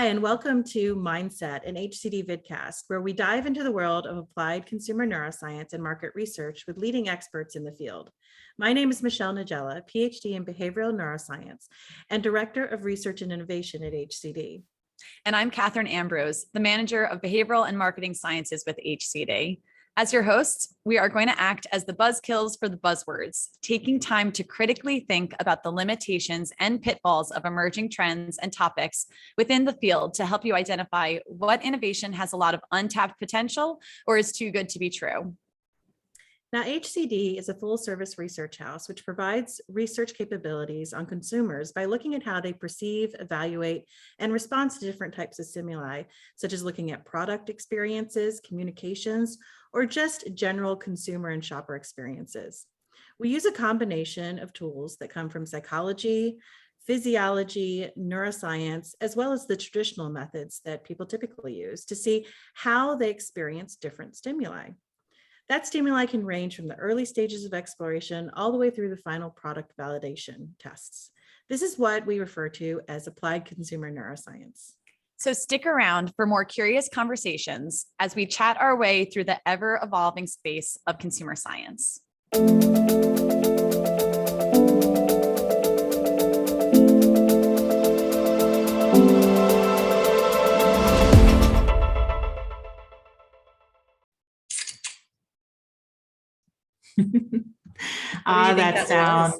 Hi, and welcome to MindSet, an HCD vidcast, where we dive into the world of applied consumer neuroscience and market research with leading experts in the field. My name is Michelle Nigella, PhD in behavioral neuroscience and Director of Research and Innovation at HCD. And I'm Kathryn Ambrose, the Manager of Behavioral and Marketing Sciences with HCD. As your hosts, we are going to act as the buzzkills for the buzzwords, taking time to critically think about the limitations and pitfalls of emerging trends and topics within the field to help you identify what innovation has a lot of untapped potential or is too good to be true. Now, HCD is a full-service research house which provides research capabilities on consumers by looking at how they perceive, evaluate, and respond to different types of stimuli, such as looking at product experiences, communications, or just general consumer and shopper experiences. We use a combination of tools that come from psychology, physiology, neuroscience, as well as the traditional methods that people typically use to see how they experience different stimuli. That stimuli can range from the early stages of exploration all the way through the final product validation tests. This is what we refer to as applied consumer neuroscience. So stick around for more curious conversations as we chat our way through the ever-evolving space of consumer science. That sound.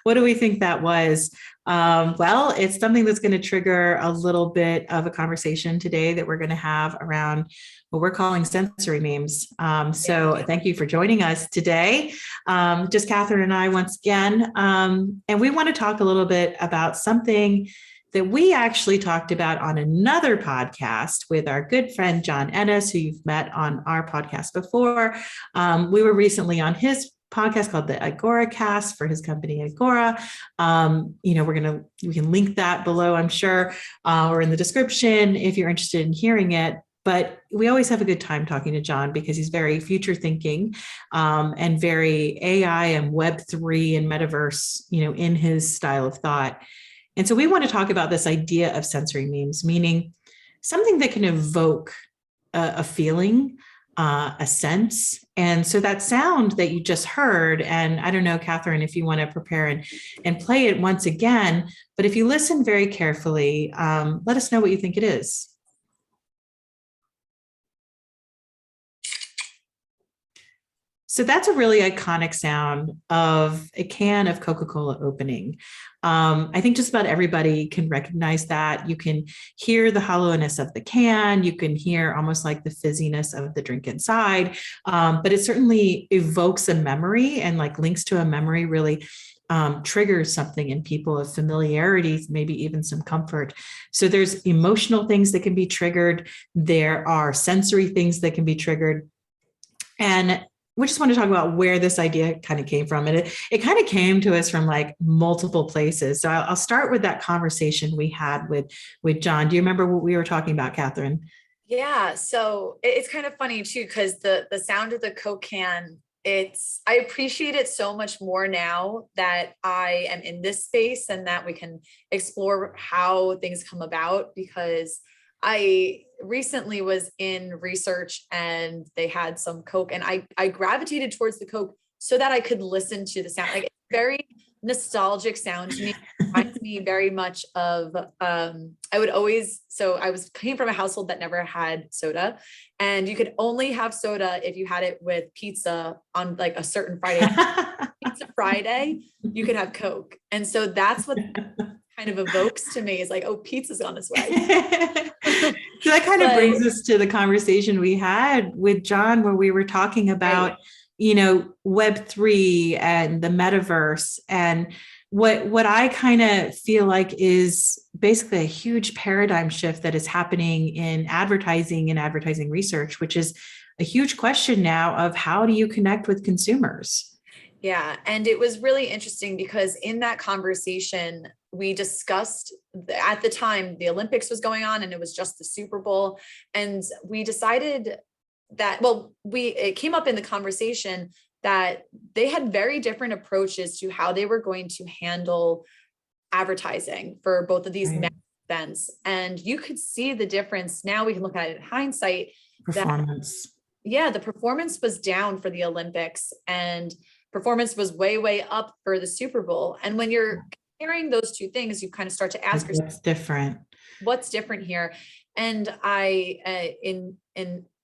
What do we think that was? Well, it's something that's going to trigger a little bit of a conversation today that we're going to have around what we're calling sensory memes. So thank you for joining us today. Just Kathryn and I once again, and we want to talk a little bit about something that we actually talked about on another podcast with our good friend, John Ennis, who you've met on our podcast before. We were recently on his podcast called the Agora Cast for his company Agora. We can link that below, I'm sure, or in the description if you're interested in hearing it. But we always have a good time talking to John because he's very future thinking and very AI and Web3 and metaverse, in his style of thought. And so we want to talk about this idea of sensory memes, meaning something that can evoke a feeling, a sense. And so that sound that you just heard, and I don't know, Kathryn, if you want to prepare and play it once again, but if you listen very carefully, let us know what you think it is. So that's a really iconic sound of a can of Coca-Cola opening. I think just about everybody can recognize that. You can hear the hollowness of the can. You can hear almost like the fizziness of the drink inside. But it certainly evokes a memory and like links to a memory, really triggers something in people of familiarity, maybe even some comfort. So there's emotional things that can be triggered. There are sensory things that can be triggered. And we just want to talk about where this idea kind of came from. And it kind of came to us from like multiple places. So I'll start with that conversation we had with John. Do you remember what we were talking about, Kathryn? Yeah. So it's kind of funny too, because the sound of the Coke can, I appreciate it so much more now that I am in this space and that we can explore how things come about, because I recently was in research and they had some Coke and I gravitated towards the Coke so that I could listen to the sound. Like, it's very nostalgic sound to me. It reminds me very much of, came from a household that never had soda, and you could only have soda if you had it with pizza on like a certain Friday. Pizza Friday, you could have Coke. And so that's what kind of evokes to me, is like, oh, pizza's on its way. So that kind of brings us to the conversation we had with John, where we were talking about, Web3 and the metaverse, and what I kind of feel like is basically a huge paradigm shift that is happening in advertising and advertising research, which is a huge question now of how do you connect with consumers? Yeah. And it was really interesting because in that conversation, we discussed, at the time, the Olympics was going on and it was just the Super Bowl. And we decided that, it came up in the conversation that they had very different approaches to how they were going to handle advertising for both of these events. And you could see the difference. Now we can look at it in hindsight. Performance. The performance was down for the Olympics and performance was way, way up for the Super Bowl. And when you're comparing those two things, you kind of start to ask yourself, what's different here? And in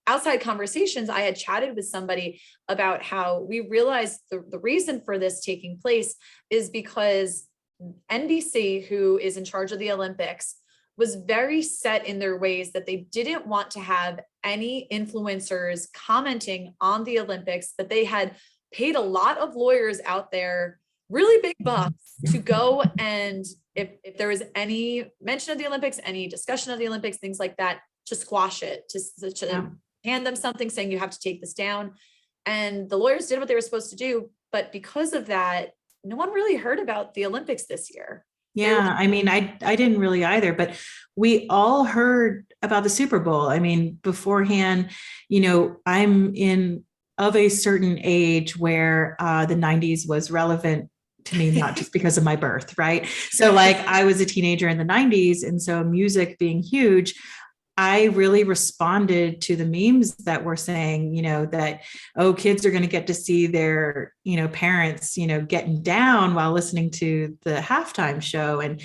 outside conversations, I had chatted with somebody about how we realized the reason for this taking place is because NBC, who is in charge of the Olympics, was very set in their ways that they didn't want to have any influencers commenting on the Olympics, that they had paid a lot of lawyers out there really big bucks to go, and if there was any mention of the Olympics, any discussion of the Olympics, things like that, to squash it, to hand them something saying you have to take this down. And the lawyers did what they were supposed to do. But because of that, no one really heard about the Olympics this year. Yeah, I mean, I didn't really either, but we all heard about the Super Bowl. I mean, beforehand, I'm of a certain age where the 90s was relevant to me, not just because of my birth, right? So like I was a teenager in the 90s. And so music being huge, I really responded to the memes that were saying, that, oh, kids are going to get to see their, parents, getting down while listening to the halftime show, and,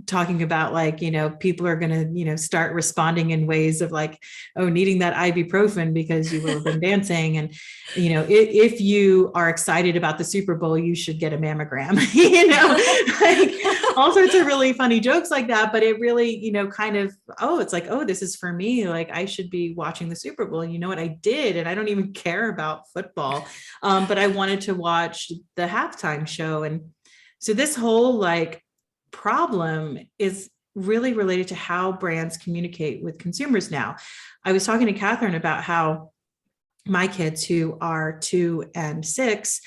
talking about like, people are going to, start responding in ways of like, oh, needing that ibuprofen because you will have been dancing. And, if you are excited about the Super Bowl, you should get a mammogram, like all sorts of really funny jokes like that. But it really, kind of, it's like, oh, this is for me. Like I should be watching the Super Bowl. And you know what I did? And I don't even care about football. But I wanted to watch the halftime show. And so this whole like problem is really related to how brands communicate with consumers now. I was talking to Kathryn about how my kids, who are 2 and 6,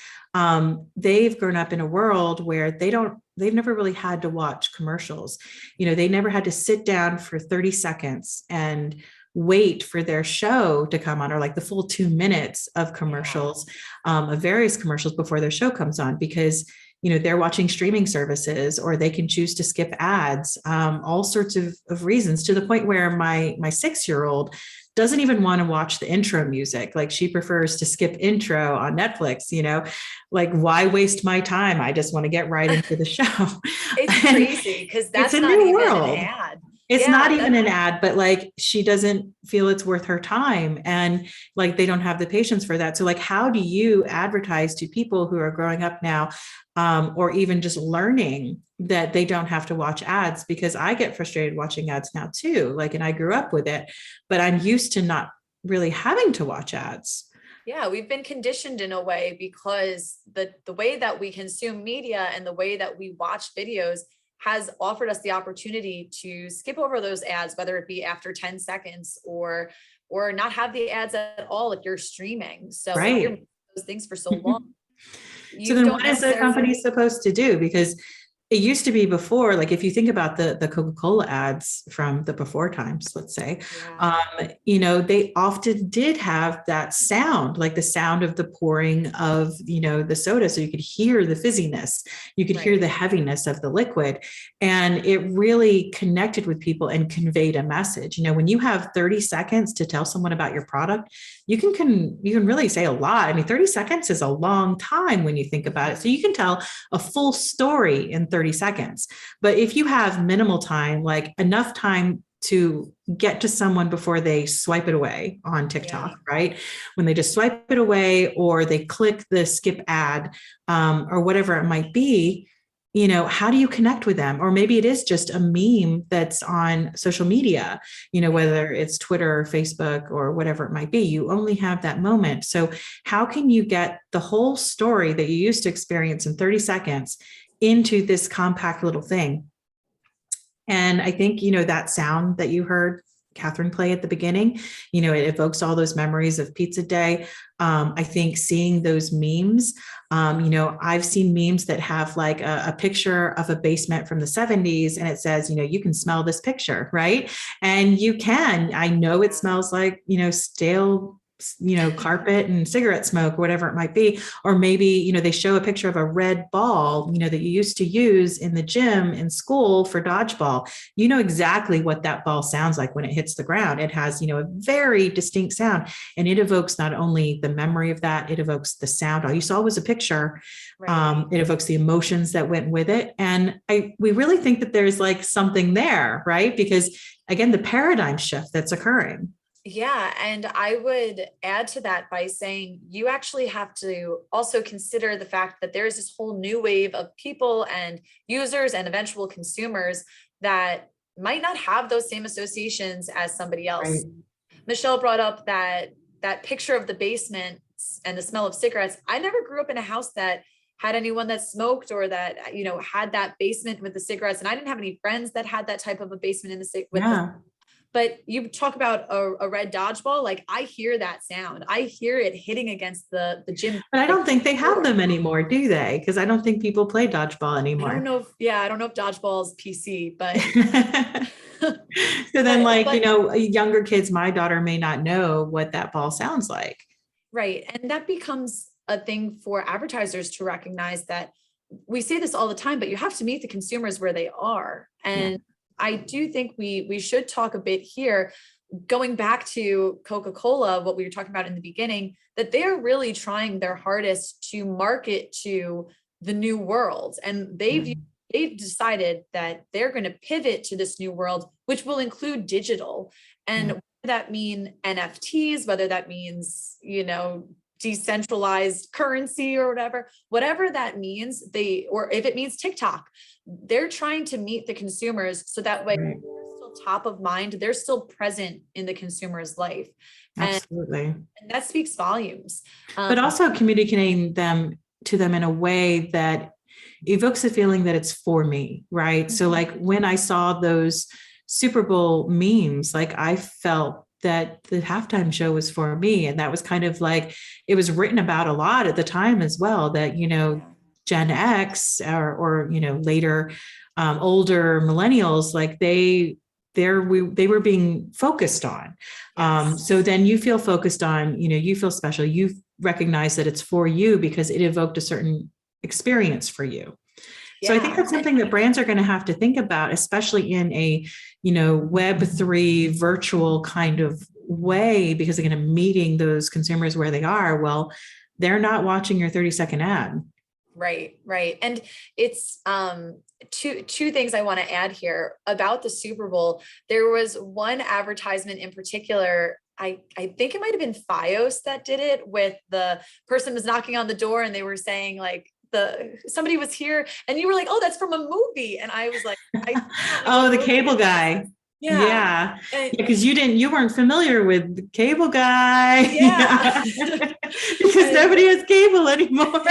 they've grown up in a world where they've never really had to watch commercials. They never had to sit down for 30 seconds and wait for their show to come on, or like the full 2 minutes of commercials, of various commercials before their show comes on, because they're watching streaming services, or they can choose to skip ads, all sorts of reasons, to the point where my 6-year-old doesn't even want to watch the intro music. Like she prefers to skip intro on Netflix, like why waste my time? I just want to get right into the show. It's crazy because that's not even an ad. It's not even an ad, but like she doesn't feel it's worth her time, and like they don't have the patience for that. So like, how do you advertise to people who are growing up now, or even just learning that they don't have to watch ads? Because I get frustrated watching ads now too, like, and I grew up with it, but I'm used to not really having to watch ads. Yeah, we've been conditioned in a way because the way that we consume media and the way that we watch videos has offered us the opportunity to skip over those ads, whether it be after 10 seconds or not have the ads at all if you're streaming. So if you're those things for so long. So then what is the company supposed to do? Because it used to be before, like if you think about the Coca-Cola ads from the before times, let's say, they often did have that sound, like the sound of the pouring of, the soda. So you could hear the fizziness, you could hear the heaviness of the liquid, and it really connected with people and conveyed a message. When you have 30 seconds to tell someone about your product, you can really say a lot. I mean, 30 seconds is a long time when you think about it. So you can tell a full story in 30 seconds. But if you have minimal time, like enough time to get to someone before they swipe it away on TikTok, right? When they just swipe it away, or they click the skip ad, or whatever it might be, how do you connect with them? Or maybe it is just a meme that's on social media, whether it's Twitter or Facebook or whatever it might be. You only have that moment. So how can you get the whole story that you used to experience in 30 seconds into this compact little thing? And I think, that sound that you heard Kathryn play at the beginning, it evokes all those memories of pizza day. I think seeing those memes, I've seen memes that have like a picture of a basement from the 70s, and it says, you can smell this picture, right? And you can. I know it smells like, stale carpet and cigarette smoke, or whatever it might be. Or maybe, they show a picture of a red ball, that you used to use in the gym in school for dodgeball. You know exactly what that ball sounds like when it hits the ground. It has, a very distinct sound, and it evokes not only the memory of that, it evokes the sound. All you saw was a picture. Right. It evokes the emotions that went with it. And we really think that there's like something there, right? Because again, the paradigm shift that's occurring. Yeah. And I would add to that by saying you actually have to also consider the fact that there's this whole new wave of people and users and eventual consumers that might not have those same associations as somebody else. Right. Michelle brought up that picture of the basement and the smell of cigarettes. I never grew up in a house that had anyone that smoked or that, had that basement with the cigarettes. And I didn't have any friends that had that type of a basement in the but you talk about a red dodgeball, like I hear that sound. I hear it hitting against the gym. But I don't think they have them anymore, do they? Because I don't think people play dodgeball anymore. I don't know if dodgeball is PC, but. So then younger kids, my daughter may not know what that ball sounds like. Right. And that becomes a thing for advertisers to recognize that we say this all the time, but you have to meet the consumers where they are. And I do think we should talk a bit here, going back to Coca-Cola, what we were talking about in the beginning, that they're really trying their hardest to market to the new world. And they've decided that they're going to pivot to this new world, which will include digital. And whether that mean NFTs, whether that means, decentralized currency or whatever that means, or if it means TikTok, they're trying to meet the consumers so that way they're still top of mind, they're still present in the consumer's life. Absolutely. And that speaks volumes. But also communicating to them in a way that evokes a feeling that it's for me, right? So like when I saw those Super Bowl memes, like I felt that the halftime show was for me. And that was kind of like, it was written about a lot at the time as well, that, Gen X or later, older millennials, like they were being focused on. So then you feel focused on, you feel special. You recognize that it's for you because it evoked a certain experience for you. So I think that's something that brands are going to have to think about, especially in a, Web3 virtual kind of way, because they're going to meeting those consumers where they are. Well, they're not watching your 30-second ad. Right. And it's two things I want to add here about the Super Bowl. There was one advertisement in particular. I think it might have been Fios that did it, with the person was knocking on the door and they were saying like, somebody was here, and you were like, oh, that's from a movie. And I was like, the cable guy. Yeah. Because you weren't familiar with the cable guy. Because nobody has cable anymore.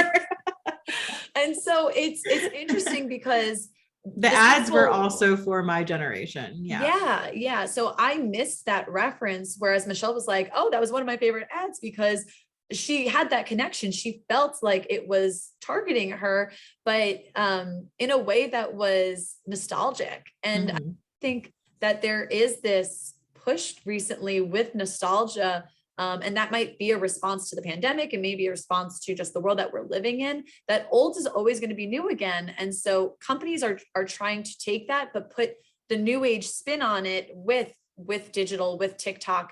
And so it's interesting because the ads were also for my generation. Yeah. So I missed that reference. Whereas Michelle was like, oh, that was one of my favorite ads because she had that connection. She felt like it was targeting her, but in a way that was nostalgic. And I think that there is this push recently with nostalgia, and that might be a response to the pandemic and maybe a response to just the world that we're living in, that old is always going to be new again. And so companies are trying to take that, but put the new age spin on it with digital, with TikTok.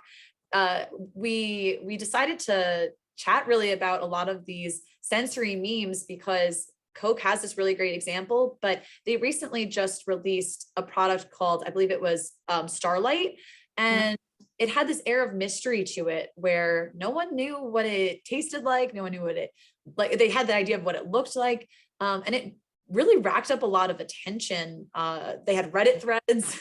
We decided to chat really about a lot of these sensory memes because Coke has this really great example, but they recently just released a product called, I believe it was Starlight. And it had this air of mystery to it where no one knew what it tasted like. No one knew what it, like they had the idea of what it looked like. And it really racked up a lot of attention. They had Reddit threads,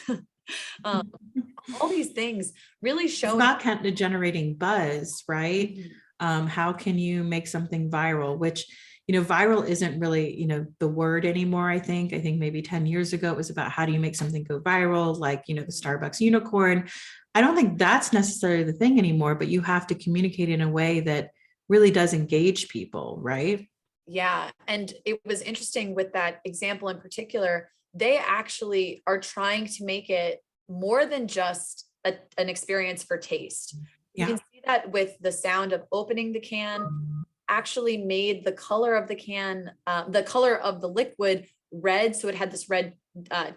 all these things really showing. It's not kind of generating buzz, right? How can you make something viral, which, viral isn't really, the word anymore. I think maybe 10 years ago, it was about how do you make something go viral? Like, the Starbucks unicorn. I don't think that's necessarily the thing anymore, but you have to communicate in a way that really does engage people, right? Yeah. And it was interesting with that example in particular, they actually are trying to make it more than just an experience for taste. You can see see that with the sound of opening the can, actually made the color of the can, the color of the liquid red. So it had this red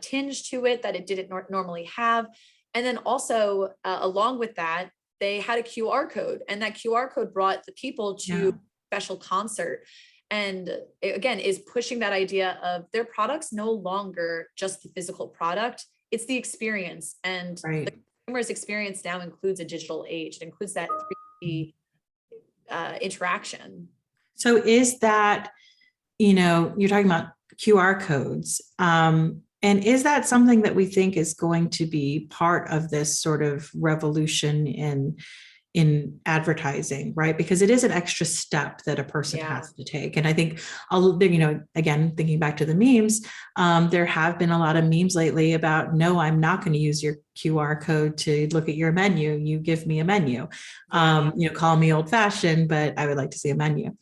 tinge to it that it didn't normally have. And then also along with that, they had a QR code, and that QR code brought the people to a special concert. And it, again, is pushing that idea of their products no longer just the physical product, it's the experience. And the consumer's experience now includes a digital age. It includes that 3D interaction. So is that, you're talking about QR codes. And is that something that we think is going to be part of this sort of revolution in advertising, right? Because it is an extra step that a person has to take. And I think, again, thinking back to the memes, there have been a lot of memes lately about, no, I'm not going to use your QR code to look at your menu. You give me a menu. Call me old fashioned, but I would like to see a menu.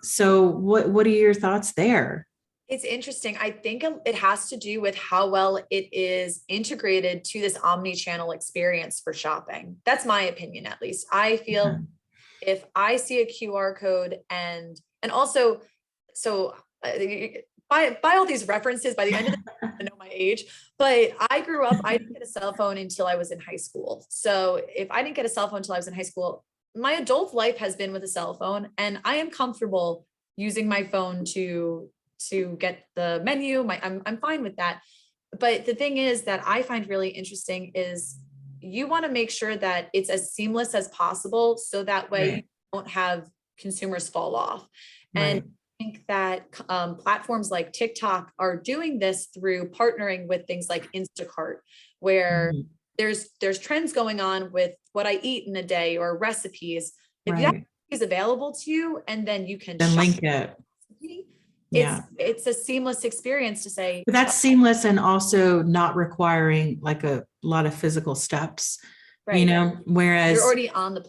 So what are your thoughts there? It's interesting. I think it has to do with how well it is integrated to this omni-channel experience for shopping. That's my opinion, at least. I feel if I see a QR code and also, so by all these references, by the end of the day, I know my age, but I grew up, I didn't get a cell phone until I was in high school. So if I didn't get a cell phone until I was in high school, my adult life has been with a cell phone, and I am comfortable using my phone to get the menu. I'm fine with that. But the thing is that I find really interesting is you want to make sure that it's as seamless as possible, so that way you don't have consumers fall off. And I think that platforms like TikTok are doing this through partnering with things like Instacart, where there's trends going on with what I eat in a day or recipes. If that is available to you, and then you can link it. It's a seamless experience to say. But that's seamless, and also not requiring like a lot of physical steps, whereas you're already on the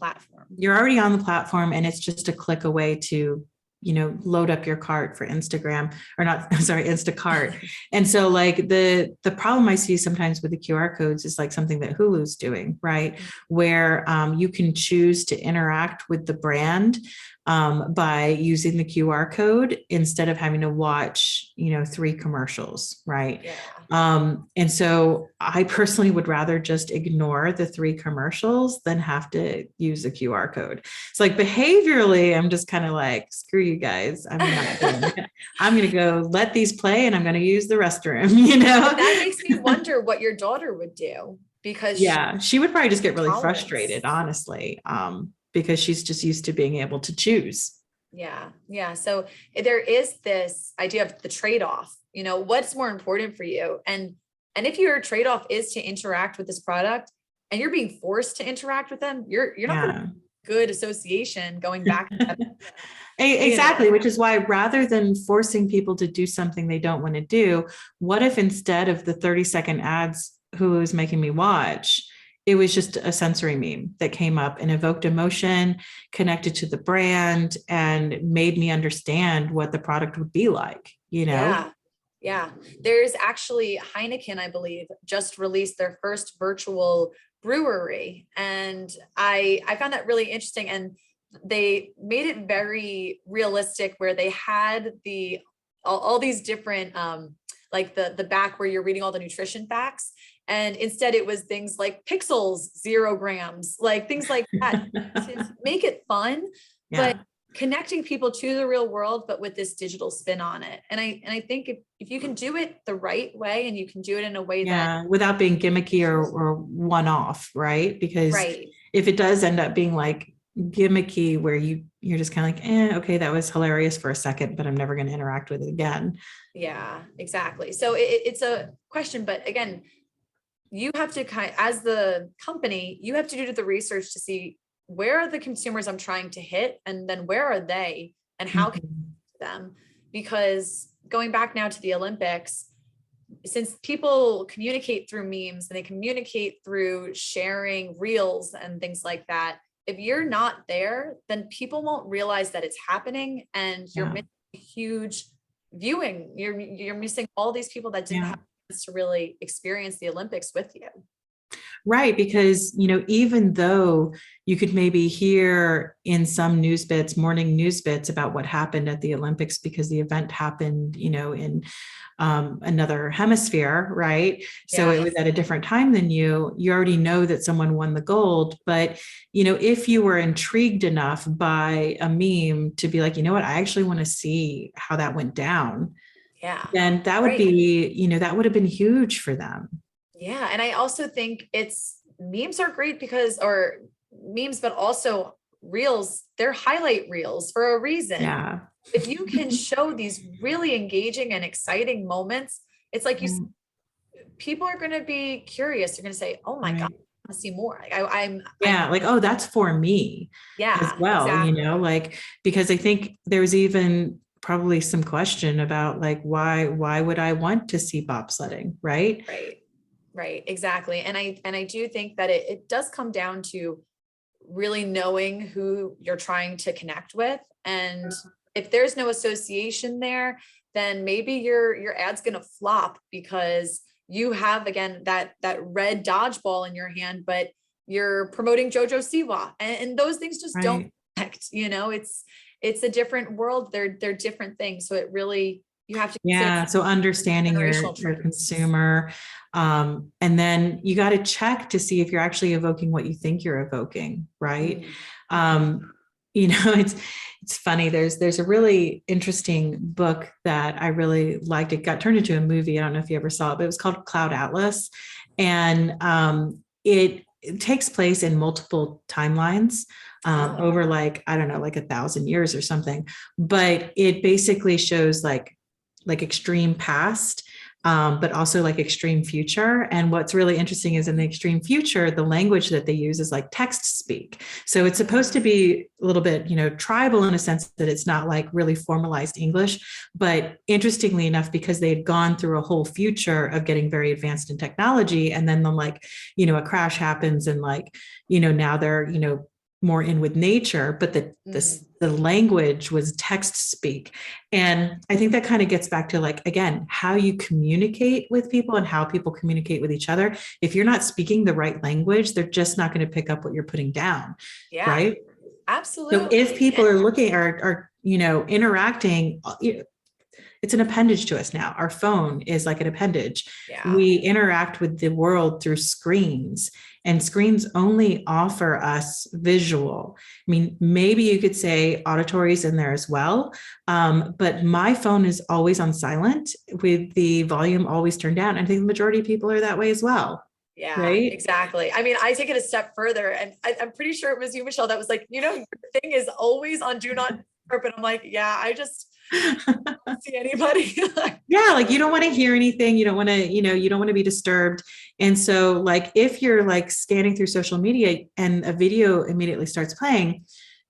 platform and it's just a click away to, load up your cart for Instagram, or not, sorry, Instacart. And so like the problem I see sometimes with the QR codes is like something that Hulu's doing, right? Where you can choose to interact with the brand by using the QR code instead of having to watch, 3 commercials, right? And so I personally would rather just ignore the 3 commercials than have to use a QR code. It's like behaviorally, I'm just kind of like, screw you guys. I'm not doing it. I'm going to go let these play, and I'm going to use the restroom, That makes me wonder what your daughter would do, because she would probably just get really frustrated, honestly. Because she's just used to being able to choose. Yeah. So there is this idea of the trade-off, what's more important for you? And if your trade-off is to interact with this product and you're being forced to interact with them, you're not going to have good association going back. Exactly. Which is why, rather than forcing people to do something they don't want to do, what if instead of the 30-second ads Hulu is making me watch, it was just a sensory meme that came up and evoked emotion, connected to the brand, and made me understand what the product would be like, Yeah. There's actually Heineken, I believe, just released their first virtual brewery. And I found that really interesting. And they made it very realistic, where they had all these different, like the back where you're reading all the nutrition facts. And instead it was things like pixels, 0 grams, like things like that to make it fun, but connecting people to the real world, but with this digital spin on it. And I think if you can do it the right way, and you can do it in a way that without being gimmicky or one-off, right? Because if it does end up being like gimmicky, where you're just kind of like, okay, that was hilarious for a second, but I'm never going to interact with it again. Yeah, exactly. So it's a question, but again, you have to as the company, you have to do the research to see where are the consumers I'm trying to hit, and then where are they, and how can I them? Because going back now to the Olympics, since people communicate through memes and they communicate through sharing reels and things like that, if you're not there, then people won't realize that it's happening, and you're missing huge viewing. You're missing all these people that didn't have to really experience the Olympics with you. Right, because, even though you could maybe hear in some news bits, morning news bits about what happened at the Olympics because the event happened, in another hemisphere, right? So it was Yes. at a different time than you already know that someone won the gold. But, if you were intrigued enough by a meme to be like, you know what, I actually want to see how that went down, Yeah. then that would Right. be, that would have been huge for them. Yeah. And I also think it's memes are great because, or memes, but also reels, they're highlight reels for a reason. Yeah. If you can show these really engaging and exciting moments, it's like people are going to be curious. They're going to say, oh my God, Right. I want to see more. Like Yeah, like, oh, that's for me as yeah, well, exactly. like, because I think there's even probably some question about like why would I want to see bobsledding, right? Right. Right. Exactly. And I do think that it does come down to really knowing who you're trying to connect with. And if there's no association there, then maybe your ad's going to flop because you have, again, that red dodgeball in your hand, but you're promoting Jojo Siwa, and those things just don't Right. connect. It's a different world. They're different things. So it really, you have to consider Yeah. So understanding your generational your trends. consumer. And then you got to check to see if you're actually evoking what you think you're evoking, right? Mhm. Um, it's funny. There's a really interesting book that I really liked. It got turned into a movie. I don't know if you ever saw it, but it was called Cloud Atlas. And it takes place in multiple timelines Oh, over like, I don't know, like 1,000 years or something. But it basically shows like extreme past, but also like extreme future. And what's really interesting is in the extreme future, the language that they use is like text speak. So it's supposed to be a little bit, tribal in a sense that it's not like really formalized English. But interestingly enough, because they had gone through a whole future of getting very advanced in technology, and then like, a crash happens and like, now they're, more in with nature, but the language was text speak. And I think that kind of gets back to like, again, how you communicate with people and how people communicate with each other. If you're not speaking the right language, they're just not going to pick up what you're putting down. yeah, Right. So if absolutely. people are looking are interacting, it's an appendage to us now. Our phone is like an appendage. Yeah. We interact with the world through screens, and screens only offer us visual. I mean, maybe you could say auditory is in there as well, but my phone is always on silent with the volume always turned down. I think the majority of people are that way as well, Yeah, right? exactly. I mean, I take it a step further, and I'm pretty sure it was you, Michelle, that was like, your thing is always on do not disturb. And I'm like, yeah, I just don't see anybody. Yeah, like you don't want to hear anything, you don't want to, you don't want to be disturbed. And so like if you're like scanning through social media and a video immediately starts playing,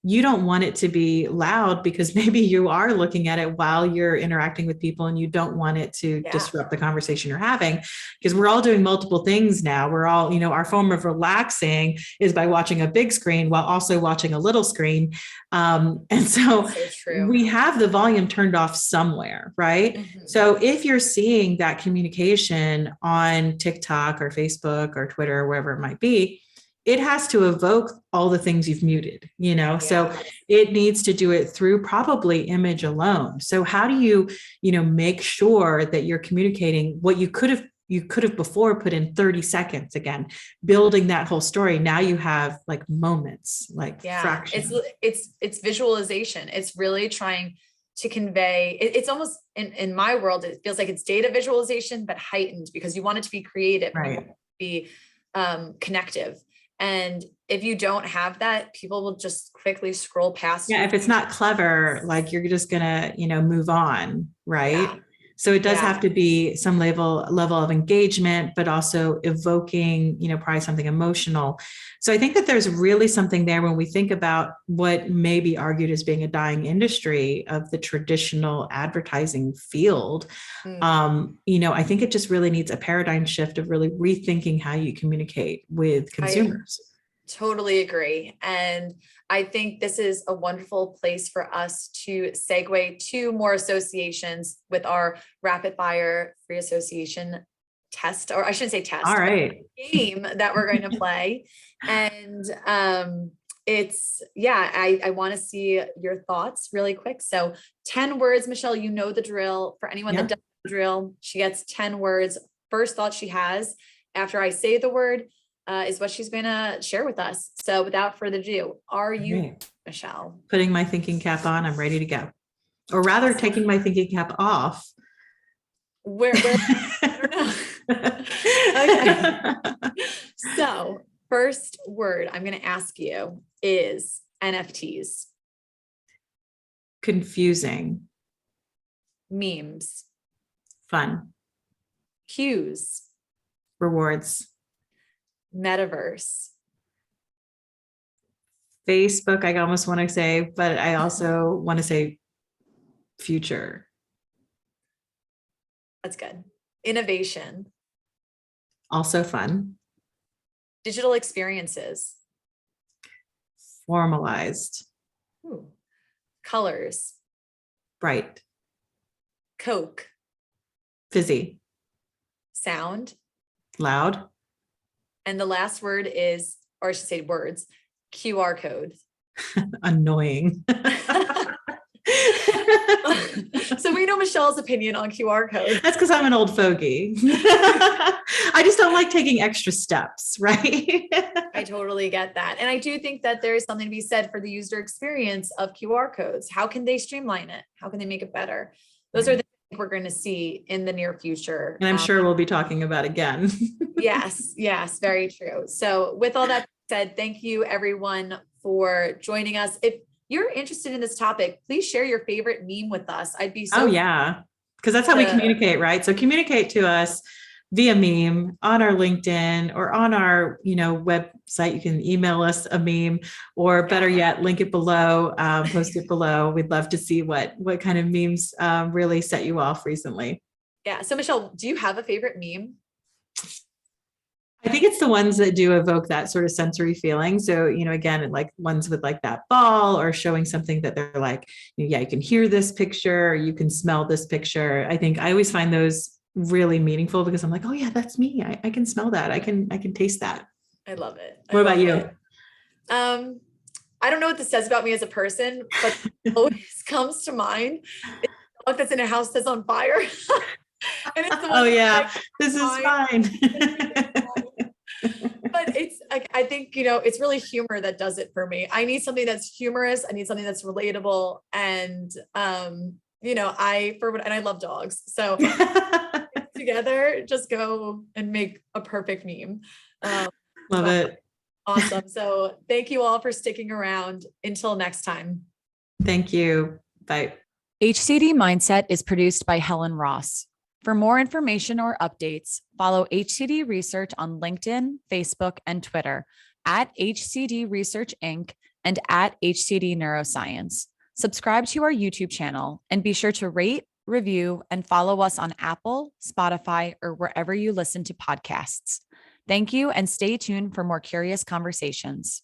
you don't want it to be loud because maybe you are looking at it while you're interacting with people and you don't want it to Yeah. disrupt the conversation you're having, because we're all doing multiple things now. We're all, our form of relaxing is by watching a big screen while also watching a little screen. And so So true. we have the volume turned off somewhere, right? Mhm. So if you're seeing that communication on TikTok or Facebook or Twitter, or wherever it might be, it has to evoke all the things you've muted, so Yeah. it needs to do it through probably image alone. So how do you, make sure that you're communicating what you could have before put in 30 seconds, again, building that whole story. Now you have like moments, like Yeah. fractions. It's visualization. It's really trying to convey. It's almost in my world, it feels like it's data visualization, but heightened because you want it to be creative and you want Right. it to be connective. And if you don't have that, people will just quickly scroll past Yeah, you. if it's not clever, like you're just gonna, move on, Yeah. right? So it does have Yeah. to be some level of engagement, but also evoking, probably something emotional. So I think that there's really something there when we think about what may be argued as being a dying industry of the traditional advertising field. Mm. I think it just really needs a paradigm shift of really rethinking how you communicate with I consumers. totally agree. And I think this is a wonderful place for us to segue to more associations with our rapid fire free association test, or I shouldn't say test, All right. game that we're going to play. And I want to see your thoughts really quick. So 10 words, Michelle, you know the drill. For anyone that doesn't know the drill, she gets 10 words. First thought she has after I say the word is what she's going to share with us. So without further ado, are you, Michelle? Putting my thinking cap on, I'm ready to go. Or rather, taking my thinking cap off. Where I don't know. Okay. So first word I'm going to ask you is NFTs. Confusing. Memes. Fun. Cues. Rewards. Metaverse. Facebook, I almost want to say, but I also want to say future. That's good. Innovation. Also fun. Digital experiences. Formalized. Ooh. Colors. Bright. Coke. Fizzy. Sound. Loud. And the last word is, or I should say words, QR code. Annoying. So we know Michelle's opinion on QR code. That's because I'm an old fogey. I just don't like taking extra steps, right? I totally get that. And I do think that there is something to be said for the user experience of QR codes. How can they streamline it? How can they make it better? Those are the things we're going to see in the near future. And I'm sure we'll be talking about again. Yes, very true. So with all that said, thank you everyone for joining us. If you're interested in this topic, please share your favorite meme with us. I'd be so. Oh yeah. Because that's how we communicate, right? So communicate to us via meme on our LinkedIn or on our, website. You can email us a meme, or better yet, link it below, post it below. We'd love to see what kind of memes really set you off recently. Yeah. So Michelle, do you have a favorite meme? I think it's the ones that do evoke that sort of sensory feeling. So, again, like ones with like that ball or showing something that they're like, yeah, you can hear this picture, or you can smell this picture. I think I always find those really meaningful because I'm like, oh yeah, that's me. I can smell that. I can taste that. I love it. What about you? I don't know what this says about me as a person, but always comes to mind. It's a dog that's in a house that's on fire. And it's the one this is fine. But it's like, I think, it's really humor that does it for me. I need something that's humorous. I need something that's relatable. And, and I love dogs. So together, just go and make a perfect meme. Love it. Awesome. So thank you all for sticking around. Until next time. Thank you. Bye. HCD Mindset is produced by Helen Ross. For more information or updates, follow HCD Research on LinkedIn, Facebook, and Twitter @HCD Research Inc. and @HCD Neuroscience. Subscribe to our YouTube channel and be sure to rate, review, and follow us on Apple, Spotify, or wherever you listen to podcasts. Thank you, and stay tuned for more curious conversations.